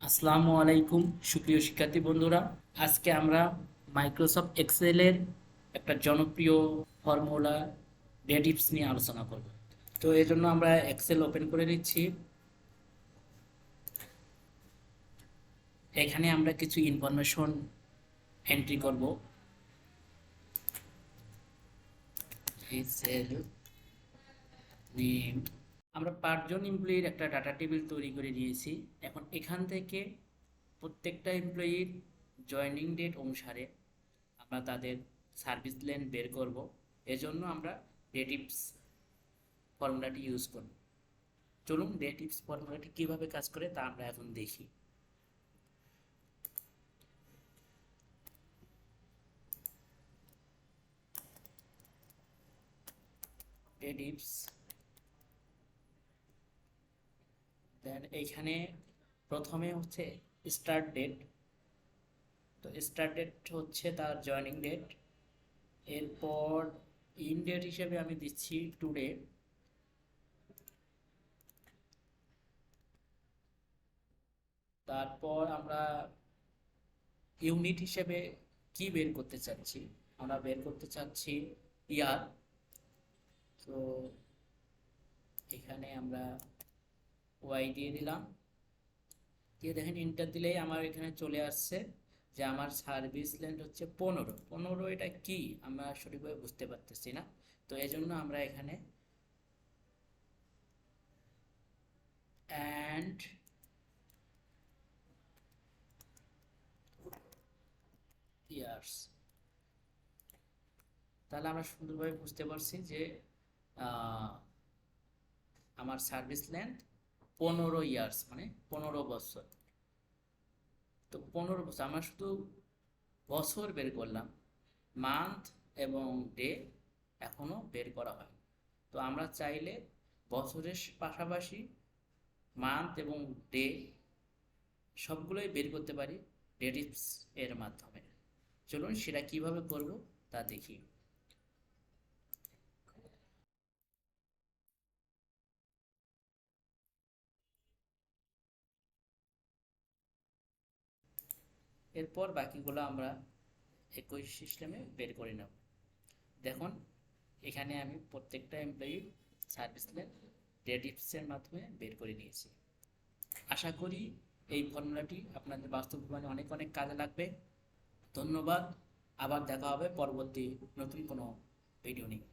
আসসালামু আলাইকুম সুপ্রিয় শিক্ষার্থী বন্ধুরা। আজকে আমরা মাইক্রোসফট এক্সেলের একটা জনপ্রিয় ফর্মুলা ডেটিভস নিয়ে আলোচনা করব। তো এই জন্য আমরা এক্সেল ওপেন করে নিচ্ছি। এখানে আমরা কিছু ইনফরমেশন এন্ট্রি করব। এক্সেল নেম, আমরা 5 জন এমপ্লয়ির একটা ডাটা টেবিল তৈরি করে নিয়েছি। এখন এখান থেকে প্রত্যেকটা এমপ্লয়ির জয়েনিং ডেট অনুসারে আমরা তাদের সার্ভিস লেন বের করব। এজন্য আমরা ডেটিভস ফর্মুলাটি ইউজ করব। চলুন ডেটিভস ফর্মুলাটি কিভাবে কাজ করে তা আমরা এখন দেখি। ডেটিভস, দেন এইখানে প্রথমে হচ্ছে স্টার্ট ডেট। তো স্টার্ট ডেট হচ্ছে তার জয়েনিং ডেট। এরপর ইন ডেট হিসেবে আমি দিচ্ছি টুডে। তারপর আমরা ইউনিট হিসেবে কি বের করতে চাচ্ছি, আমরা বের করতে চাচ্ছি ইয়ার। তো এখানে আমরা ওয়াই দিয়ে দিলাম, দিয়ে দেখেন এন্টার দিলেই আমার এখানে চলে আসছে যে আমার সার্ভিস লেন্থ হচ্ছে 15। এটা কি আমরা সঠিকভাবে বুঝতে পারতেছি না। তো এই জন্য আমরা এখানে অ্যান্ড ইয়ার্স, তাহলে আমরা সুন্দরভাবে বুঝতে পারছি যে আমার সার্ভিস লেন্থ 15 ইয়ার্স, মানে 15 বছর। তো 15 বছর আমরা শুধু বছর বের করলাম, মান্থ এবং ডে এখনো বের করা হয়। তো আমরা চাইলে বছরের পাশাপাশি মান্থ এবং ডে সবগুলোই বের করতে পারি ডেটিভস এর মাধ্যমে। চলুন সেটা কিভাবে করব তা দেখি। এরপর বাকিগুলো আমরা একই সিস্টেমে বের করে নেব। দেখুন এখানে আমি প্রত্যেকটা এমপ্লয়ি সার্ভিস লেন ডেটিভসের মাধ্যমে বের করে নিয়েছি। আশা করি এই ফর্মুলাটি আপনাদের বাস্তব জীবনে অনেক অনেক কাজে লাগবে। ধন্যবাদ। আবার দেখা হবে পরবর্তী নতুন কোনো ভিডিও নিয়ে।